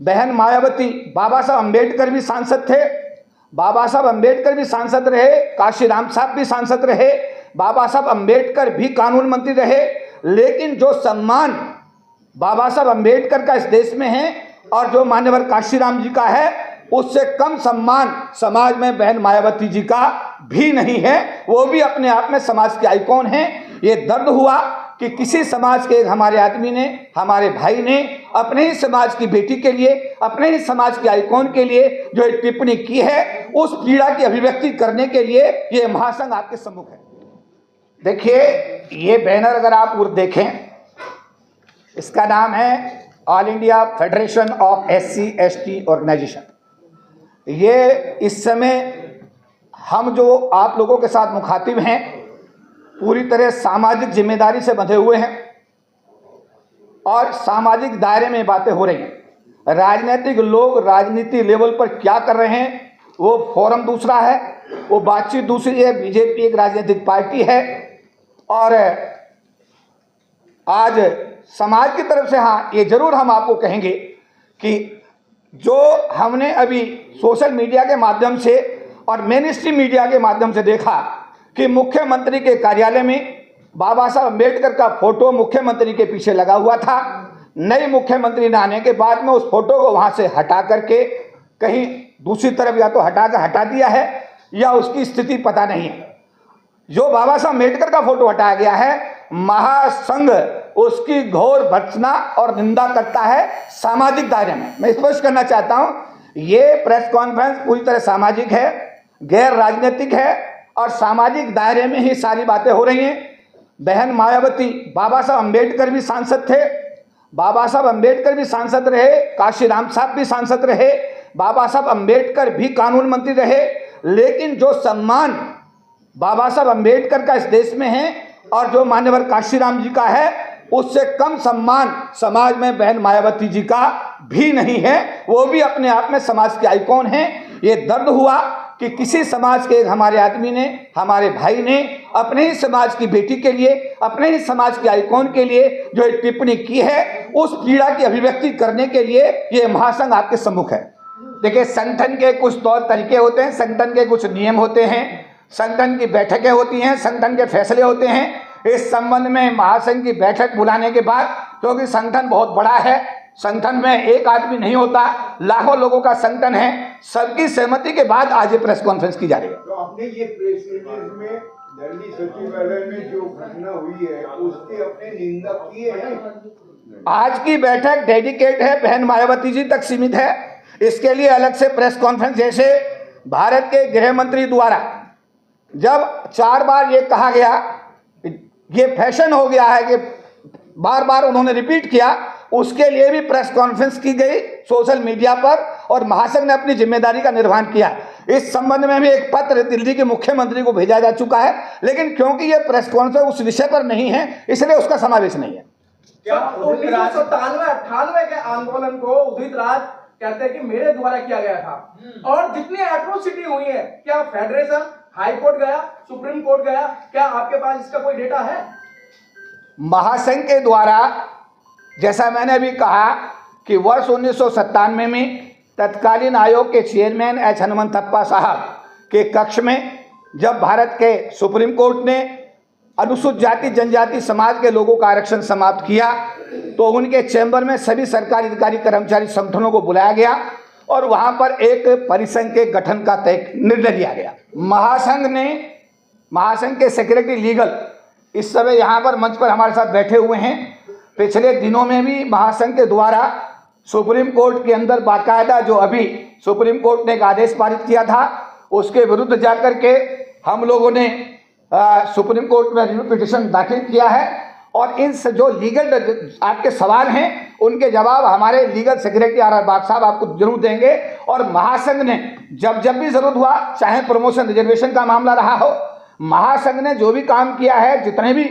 बहन मायावती, बाबा साहब अंबेडकर भी सांसद थे, बाबा साहब अंबेडकर भी सांसद रहे, काशीराम साहब भी सांसद रहे, बाबा साहब अंबेडकर भी कानून मंत्री रहे। लेकिन जो सम्मान बाबा साहब अंबेडकर का इस देश में है और जो मान्यवर काशीराम जी का है, उससे कम सम्मान समाज में बहन मायावती जी का भी नहीं है। वो भी अपने आप में समाज के आइकॉन हैं। ये दर्द हुआ कि किसी समाज के हमारे आदमी ने, हमारे भाई ने अपने ही समाज की बेटी के लिए, अपने ही समाज के आइकॉन के लिए जो एक टिप्पणी की है, उस पीड़ा की अभिव्यक्ति करने के लिए ये महासंघ आपके सम्मुख है। देखिए, ये बैनर अगर आप देखें, इसका नाम है All India Federation of SC/ST Organisation. ये इस समय हम जो आप लोगों के साथ मुखातिब हैं, पूरी तरह सामाजिक जिम्मेदारी से बंधे हुए हैं और सामाजिक दायरे में बातें हो रही हैं। राजनीतिक लोग राजनीति लेवल पर क्या कर रहे हैं, वो फोरम दूसरा है, वो बातचीत दूसरी है। बीजेपी एक राजनीतिक पार्टी है और आज समाज की तरफ से हाँ, ये जरूर हम आपको कहेंगे कि जो हमने अभी सोशल मीडिया के माध्यम से और मेन स्ट्रीम मीडिया के माध्यम से देखा कि मुख्यमंत्री के कार्यालय में बाबा साहब अम्बेडकर का फोटो मुख्यमंत्री के पीछे लगा हुआ था। नए मुख्यमंत्री ने आने के बाद में उस फोटो को वहां से हटा करके कहीं दूसरी तरफ या तो हटा दिया है या उसकी स्थिति पता नहीं है। जो बाबा साहब अम्बेडकर का फोटो हटाया गया है, महासंघ उसकी घोर भर्त्सना और निंदा करता है सामाजिक दायरे में। मैं स्पष्ट करना चाहता हूं, ये प्रेस कॉन्फ्रेंस पूरी तरह सामाजिक है, गैर राजनीतिक है और सामाजिक दायरे में ही सारी बातें हो रही हैं। बहन मायावती, बाबा साहब अंबेडकर भी सांसद थे, बाबा साहब अंबेडकर भी सांसद रहे, काशीराम साहब भी सांसद रहे, बाबा साहब अंबेडकर भी कानून मंत्री रहे। लेकिन जो सम्मान बाबा साहब अंबेडकर का इस देश में है और जो मान्यवर काशीराम जी का है, उससे कम सम्मान समाज में बहन मायावती जी का भी नहीं है। वो भी अपने आप में समाज के आइकॉन हैं। ये दर्द हुआ कि किसी समाज के हमारे आदमी ने, हमारे भाई ने अपने ही समाज की बेटी के लिए, अपने ही समाज के आइकॉन के लिए जो एक टिप्पणी की है, उस पीड़ा की अभिव्यक्ति करने के लिए ये महासंघ आपके सम्मुख है। देखिए, संगठन के कुछ तौर तरीके होते हैं, संगठन के कुछ नियम होते हैं, संगठन की बैठकें होती हैं, संगठन के फैसले होते हैं। इस संबंध में महासंघ की बैठक बुलाने के बाद, क्योंकि संगठन बहुत बड़ा है, संगठन में एक आदमी नहीं होता, लाखों लोगों का संगठन है, सबकी सहमति के बाद आज ये प्रेस कॉन्फ्रेंस की जा रही है। तो आपने ये प्रेस रिलीज में दिल्ली सचिवालय में जो घटना हुई है उसकी अपने निंदा किए हैं। आज की बैठक डेडिकेट है, बहन मायावती जी तक सीमित है। इसके लिए अलग से प्रेस कॉन्फ्रेंस, जैसे भारत के गृह मंत्री द्वारा जब 4 बार ये कहा गया, ये फैशन हो गया है कि बार बार उन्होंने रिपीट किया, उसके लिए भी प्रेस कॉन्फ्रेंस की गई सोशल मीडिया पर और महासंघ ने अपनी जिम्मेदारी का निर्वहन किया। इस संबंध में भी एक पत्र दिल्ली के मुख्यमंत्री को भेजा जा चुका है, लेकिन क्योंकि ये प्रेस कॉन्फ्रेंस उस विषय पर नहीं है, इसलिए उसका समावेश नहीं है। क्या 1997-98 के आंदोलन को उदित राज कहते हैं कि मेरे द्वारा किया गया था, और जितनी एट्रोसिटी हुई है, क्या फेडरेशन हाई कोर्ट गया, सुप्रीम कोर्ट गया, क्या आपके पास इसका कोई डेटा है? महासंघ के द्वारा, जैसा मैंने अभी कहा कि वर्ष 1997 में तत्कालीन आयोग के चेयरमैन एच हनुमंतप्पा साहब के कक्ष में जब भारत के सुप्रीम कोर्ट ने अनुसूचित जाति जनजाति समाज के लोगों का आरक्षण समाप्त किया, तो उनके चैम्बर में सभी सरकारी अधिकारी कर्मचारी संगठनों को बुलाया गया और वहां पर एक परिसंघ के गठन का तय निर्णय लिया गया। महासंघ के सेक्रेटरी लीगल इस समय यहाँ पर मंच पर हमारे साथ बैठे हुए हैं। पिछले दिनों में भी महासंघ के द्वारा सुप्रीम कोर्ट के अंदर बाकायदा, जो अभी सुप्रीम कोर्ट ने एक आदेश पारित किया था, उसके विरुद्ध जाकर के हम लोगों ने सुप्रीम कोर्ट में रिव्यू पिटिशन दाखिल किया है। और इन जो लीगल आपके सवाल हैं, उनके जवाब हमारे लीगल सेक्रेटरी आर बाग साहब आपको जरूर देंगे। और महासंघ ने जब भी जरूरत हुआ, चाहे प्रमोशन रिजर्वेशन का मामला रहा हो, महासंघ ने जो भी काम किया है, जितने भी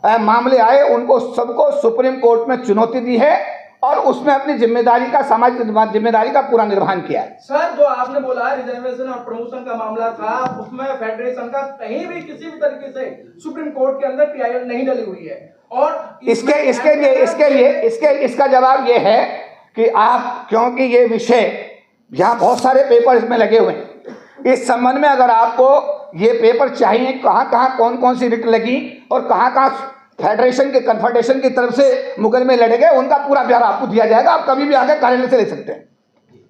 मामले आए, उनको सबको सुप्रीम कोर्ट में चुनौती दी है और उसमें अपनी जिम्मेदारी का, सामाजिक जिम्मेदारी का पूरा निर्वहन किया है। सर, जो आपने बोला रिजर्वेशन और प्रमोशन का मामला था, उसमें फेडरेशन का कहीं भी किसी भी तरीके से सुप्रीम कोर्ट के अंदर PIL नहीं डली हुई है। और इसका जवाब ये है कि आप, क्योंकि ये विषय यहाँ बहुत सारे पेपर इसमें लगे हुए हैं, इस संबंध में अगर आपको ये पेपर चाहिए, कहाँ कहाँ कौन कौन सी रिट लगी और कहाँ कहाँ फेडरेशन के कन्फेडरेशन की तरफ से मुकदमे लड़े गए, उनका पूरा ब्यौरा आपको दिया जाएगा। आप कभी भी आगे कार्यालय से ले सकते हैं।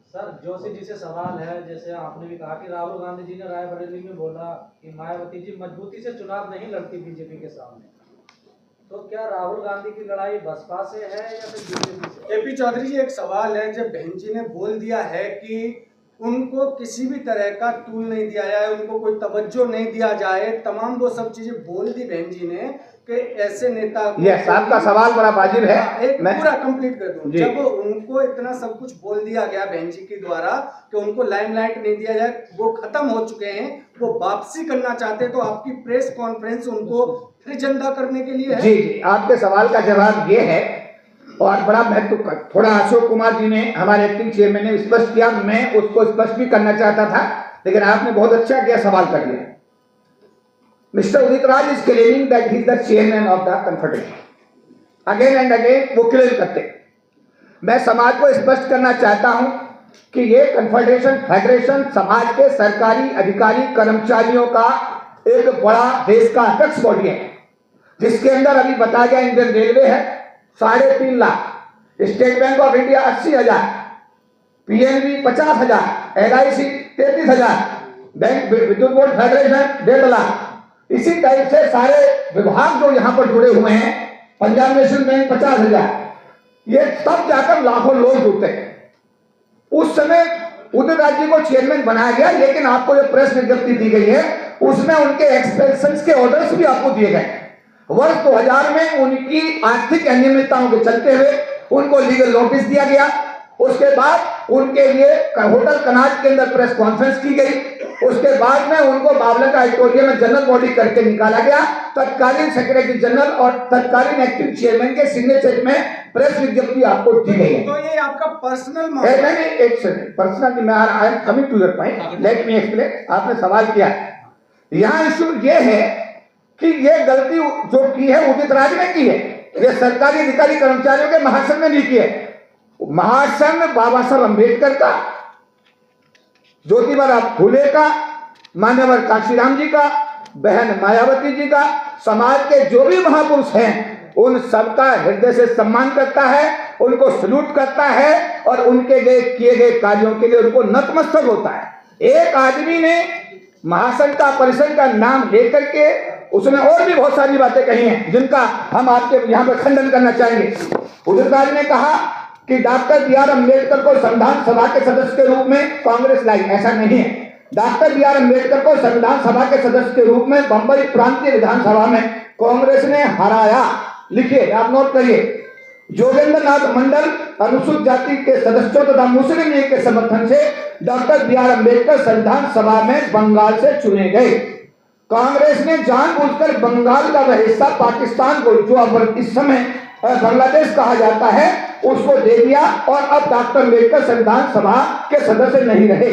सर, जोशी जी से सवाल है, जैसे आपने भी कहा कि राहुल गांधी जी ने रायबरेली में बोला कि मायावती जी मजबूती से चुनाव नहीं लड़ती बीजेपी के सामने, तो क्या राहुल गांधी की लड़ाई बसपा से है या फिर बीजेपी से? एपी चौधरी जी, एक सवाल है, जब बहन जी ने बोल दिया है कि उनको किसी भी तरह का टूल नहीं दिया जाए, उनको कोई तवज्जो नहीं दिया जाए, तमाम वो सब चीजें बोल दी बहन जी ने कि ऐसे नेता को, यस, आपका सवाल बड़ा वाजिब है, एक मैं पूरा कंप्लीट कर दूं। जी। जब उनको इतना सब कुछ बोल दिया गया बहन जी के द्वारा कि उनको लाइमलाइट नहीं दिया जाए, वो खत्म हो चुके हैं, वो वापसी करना चाहते हैं, तो आपकी प्रेस कॉन्फ्रेंस उनको फिर जिंदा करने के लिए है? जी जी, आपके सवाल का जवाब ये है, और बड़ा महत्व का, थोड़ा अशोक कुमार जी ने, हमारे एक्टिंग चेयरमैन ने स्पष्ट किया, मैं उसको स्पष्ट भी करना चाहता था, लेकिन आपने बहुत अच्छा किया, सवाल कर लिया। Mister Udit Raj is claiming that he is the chairman of the confederation, again and again वो क्लेम करते। मैं समाज को स्पष्ट करना चाहता हूं कि ये कन्फेडरेशन फेडरेशन समाज के सरकारी अधिकारी कर्मचारियों का एक बड़ा देश का अपेक्स बॉडी है, जिसके अंदर अभी बताया गया इंडियन रेलवे है 3.5 lakh, state bank of India 80,000, PNB 50,000, LIC 33,000, bank विद्युत बोर्ड फेडरेशन 1.5 लाख। इसी टाइप से सारे विभाग जो यहाँ पर जुड़े हुए हैं, पंजाब नेशनल बैंक 50,000, ये सब जाकर लाखों लोग जुड़ते हैं। उस समय उदित राज जी को चेयरमैन बनाया गया, लेकिन आपको जो प्रेस विज्ञप्ति दी गई है उसमें उनके एक्सपेंशंस के ऑर्डर्स भी आपको दिए गए। वर्ष 2000 में उनकी आर्थिक अनियमितताओं के चलते हुए उनको लीगल नोटिस दिया गया। उसके बाद उनके लिए होटल कनाट के अंदर प्रेस कॉन्फ्रेंस की गई। उसके बाद में उनको बावला का ऑडिटोरियम में जनरल बॉडी करके निकाला गया। तत्कालीन सेक्रेटरी जनरल और तत्कालीन एक्टिव चेयरमैन के सिग्नेचर में प्रेस विज्ञप्ति आपको दी गई है। तो ये आपका पर्सनल नहीं, एक सेकंड, पर्सनल मैं I am coming to your point, let me explain. आपने सवाल किया, यहाँ इशू ये है कि ये गलती जो की है उदित राज ने की है, ये सरकारी अधिकारी कर्मचारियों के महासंघ ने नहीं की है। महासंघ बाबा साहब अम्बेडकर का, ज्योतिबा फूले का, मान्यवर काशीराम जी का, बहन मायावती जी का, समाज के जो भी महापुरुष हैं उन सबका हृदय से सम्मान करता है, उनको सल्यूट करता है और उनके किए गए कार्यों के लिए उनको नतमस्तक होता है। एक आदमी ने महासंघ का परिषद का नाम लेकर के उसने और भी बहुत सारी बातें कही हैं जिनका हम आपके यहाँ पर खंडन करना चाहेंगे। उदित राज ने कहा कि डॉक्टर बी आर अम्बेडकर को संविधान सभा के सदस्य के रूप में कांग्रेस लाई, ऐसा नहीं है। डॉक्टर बी आर अम्बेडकर को संविधान सभा के सदस्य के रूप में बंबई प्रांतीय विधानसभा में कांग्रेस ने हराया। लिखिए, आप नोट करिए। जोगेंद्र नाथ मंडल अनुसूचित जाति के सदस्यों तथा मुस्लिम लीग के समर्थन से डॉक्टर बी आर अम्बेडकर संविधान सभा में बंगाल से चुने गए। कांग्रेस ने जानबूझकर बंगाल का वह हिस्सा पाकिस्तान को, जो अब इस समय बांग्लादेश कहा जाता है, उसको दे दिया और अब डॉक्टर अम्बेडकर संविधान सभा के सदस्य नहीं रहे।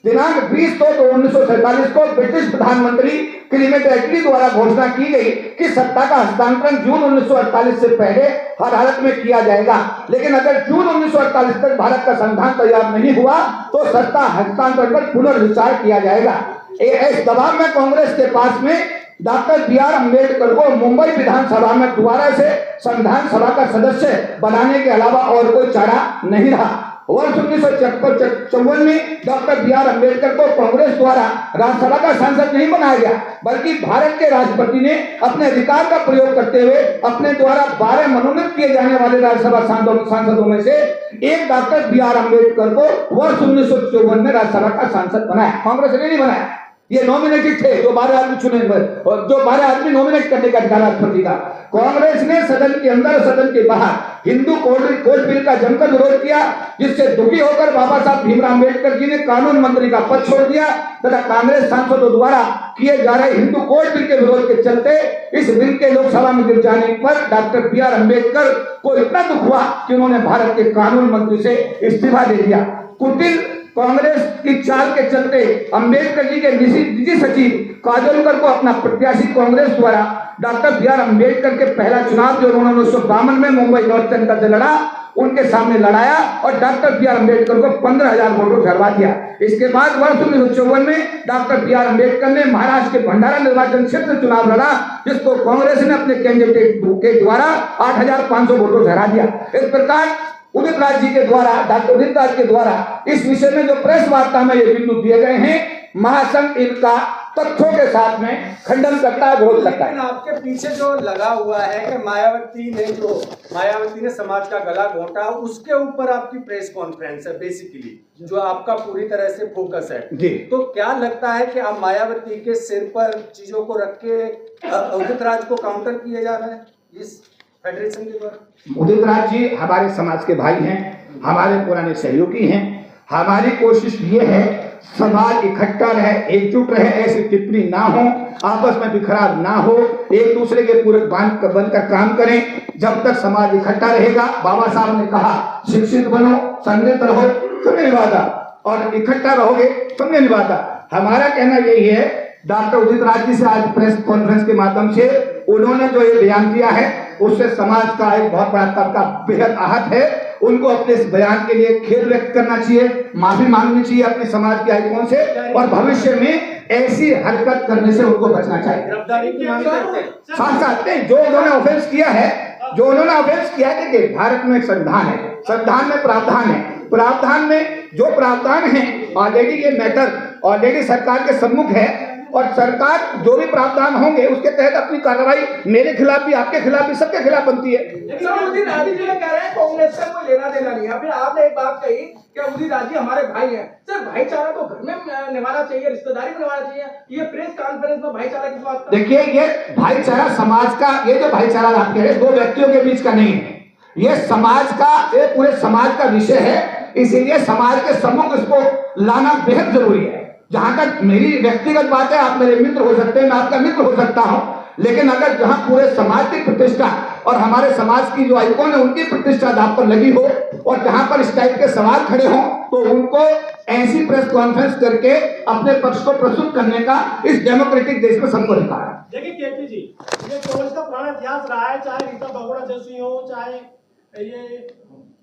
दिनांक 20/2/1947 को ब्रिटिश प्रधानमंत्री क्लेमेंट एटली द्वारा घोषणा की गई कि सत्ता का हस्तांतरण जून 1948 से पहले हर हालत में किया जाएगा। लेकिन अगर जून 1948 तक भारत का संविधान तैयार नहीं हुआ तो सत्ता हस्तांतरण पर पुनर्विचार किया जाएगा। इस दबाव में कांग्रेस के पास में डॉक्टर बी आर अम्बेडकर को मुंबई विधानसभा में दोबारा से संविधान सभा का सदस्य बनाने के अलावा और कोई चारा नहीं रहा। वर्ष 1954 में डॉक्टर बी आर अम्बेडकर को कांग्रेस द्वारा राज्यसभा का सांसद नहीं बनाया गया, बल्कि भारत के राष्ट्रपति ने अपने अधिकार का प्रयोग करते हुए अपने द्वारा 12 मनोनीत किए जाने वाले राज्यसभा सांसदों में से एक डॉक्टर बी आर अम्बेडकर को वर्ष 1954 में राज्यसभा का सांसद बनाया। कांग्रेस ने नहीं बनाया, ये नॉमिनेटेड थे, जो 12 आदमी चुने और जो 12 आदमी नॉमिनेट करने का अधिकार राष्ट्रपति का। कांग्रेस ने सदन के अंदर और सदन के बाहर हिंदू कोड बिल का जमकर विरोध किया, जिससे दुखी होकर बाबा साहब भीमराव अम्बेडकर जी ने कानून मंत्री का पद छोड़ दिया तथा कांग्रेस सांसदों द्वारा किए जा रहे हिंदू कोड बिल के विरोध के चलते इस बिल के लोकसभा में गिर जाने पर डॉक्टर बी आर अम्बेडकर को इतना दुख हुआ कि उन्होंने भारत के कानून मंत्री से इस्तीफा दे दिया। कुटिल कांग्रेस की चाल के चलते अंबेडकर जी के निजी सचिव काजोलकर को अपना प्रत्याशी कांग्रेस द्वारा डॉक्टर बी आर अम्बेडकर के पहला चुनाव जो उन्होंने 1952 में मुंबई नॉर्थ जनता से लड़ा, उनके सामने लड़ाया और डॉक्टर B.R. अम्बेडकर को 15,000 वोटों से हरवा दिया। इसके बाद वर्ष 1954 में डॉक्टर B.R. अम्बेडकर ने महाराष्ट्र के भंडारा निर्वाचन क्षेत्र से चुनाव लड़ा, जिसको कांग्रेस ने अपने कैंडिडेट के द्वारा 8,500 वोटों से हरा दिया। इस प्रकार उदित राज जी के द्वारा, डॉक्टर उदित राज के द्वारा इस विषय में जो प्रेस वार्ता में ये बिंदु दिए गए हैं, महासंघ इनका तथ्यों के साथ में खंडन करता है, विरोध करता है। लेकिन आपके पीछे जो लगा हुआ है कि मायावती ने समाज का गला घोंटा, उसके ऊपर आपकी प्रेस कॉन्फ्रेंस है बेसिकली, जो आपका पूरी तरह से फोकस है जी। तो क्या लगता है कि अब मायावती के सिर पर चीजों को रख के उदित राज को काउंटर किया जा रहा है इस फेडरेशन के द्वारा? उदित राज जी हमारे समाज के भाई हैं, हमारे पुराने सहयोगी हैं। हमारी कोशिश ये है समाज इकट्ठा रहे, एकजुट रहे, ऐसी टिप्पणी ना हो, आपस में बिखराव ना हो, एक दूसरे के पूरक बनकर काम करें। जब तक समाज इकट्ठा रहेगा, बाबा साहब ने कहा शिक्षित बनो, संगत रहो, समय निभाता, और इकट्ठा रहोगे समय निभाता। हमारा कहना यही है, डॉक्टर उदित राज जी से आज प्रेस कॉन्फ्रेंस के माध्यम से उन्होंने जो ये बयान दिया है, उससे समाज का एक बहुत बड़ा तबका बेहद आहत है। उनको अपने इस बयान के लिए खेद व्यक्त करना चाहिए, माफी मांगनी चाहिए अपने समाज के आइकॉन से, और भविष्य में ऐसी हरकत करने से उनको बचना चाहिए। गिरफ्तारी की मांग करते हैं। साथ साथ में जो उन्होंने ऑफेंस किया है, देखिए भारत में एक संविधान है, संविधान में प्रावधान है, प्रावधान में जो प्रावधान है ऑलरेडी ये मैटर ऑलरेडी सरकार के सम्मुख है, और सरकार जो भी प्रावधान होंगे उसके तहत अपनी कार्रवाई मेरे खिलाफ भी, आपके खिलाफ भी, सबके खिलाफ बनती है। लेकिन उदित राज जी कह रहे हैं कांग्रेस से कोई लेना देना नहीं है। फिर आपने एक बात कही कि उदित राज जी हमारे भाई हैं, सर भाईचारा तो घर में निभाना चाहिए, रिश्तेदारी में निभाना चाहिए। ये प्रेस कॉन्फ्रेंस में भाईचारा किस बात का? देखिए, ये भाईचारा समाज का, ये जो भाईचारा आप कह रहे हैं, दो व्यक्तियों के बीच का नहीं है, ये समाज का, ये पूरे समाज का विषय है। इसीलिए समाज के सम्मुख इसको लाना बेहद जरूरी है। जहां तक मेरी व्यक्तिगत बात है, आप मेरे मित्र हो सकते हैं, मैं आपका मित्र हो सकता हूं, लेकिन अगर जहां पूरे समाज की प्रतिष्ठा और हमारे समाज की जो आइकॉन है उनकी प्रतिष्ठा दांव पर लगी हो, और जहां पर इस टाइप के सवाल खड़े हों, तो उनको ऐसी प्रेस कॉन्फ्रेंस करके अपने पक्ष को प्रस्तुत करने का इस डेमोक्रेटिक देश में सबको अधिकार है। देखिए केपी जी, ये कांग्रेस का पुराना इतिहास रहा है, चाहे रीता बहुगुणा जैसी हो, चाहे ये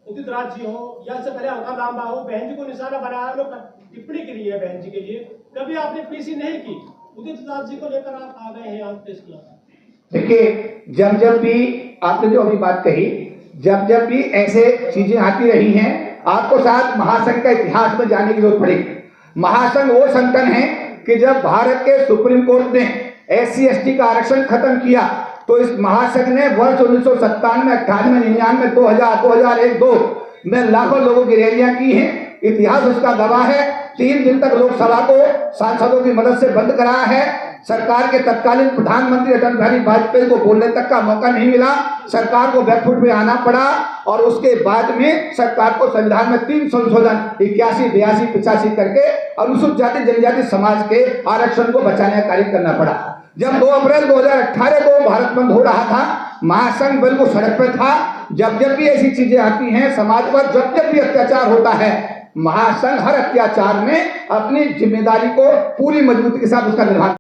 उदित राज जी हो, या इससे पहले अवकाश रामबा हो, बहन जी को निशाना बनाया लोग टिप्पणी के लिए, बहन जी के लिए कभी आपने पीसी नहीं की, उदित राज जी को लेकर आप आ गए हैं आज प्रेस क्लब। देखिए, जब भी आपने जो अभी बात कही, जब भी ऐसे चीजें आती रही हैं, आपको साथ महासंघ का इतिहास में जाने की जरूरत पड़ेगी। महासंघ वो संगठन है कि जब भारत के सुप्रीम कोर्ट ने SC ST का आरक्षण खत्म किया, तो इस महासंघ ने वर्ष 1997, 98, 99, 2000, 2001, 2002 में लाखों लोगों की रैलियां की हैं। इतिहास उसका गवाह है। 3 दिन तक लोकसभा को सांसदों की मदद से बंद कराया है। सरकार के तत्कालीन प्रधानमंत्री अटल बिहारी वाजपेयी को बोलने तक का मौका नहीं मिला, सरकार को बैकफुट पे आना पड़ा, और उसके बाद में सरकार को संविधान में 3 संशोधन 81, 82, 85 करके अनुसूचित जाति जनजाति समाज के आरक्षण को बचाने का कार्य करना पड़ा। जब 2 अप्रैल 2018 को भारत बंद हो रहा था, महासंघ बिल्कुल सड़क पर था। जब भी ऐसी चीजें आती हैं समाज पर, जब भी अत्याचार होता है, महासंघ हर अत्याचार में अपनी जिम्मेदारी को पूरी मजबूती के साथ उसका निर्वहन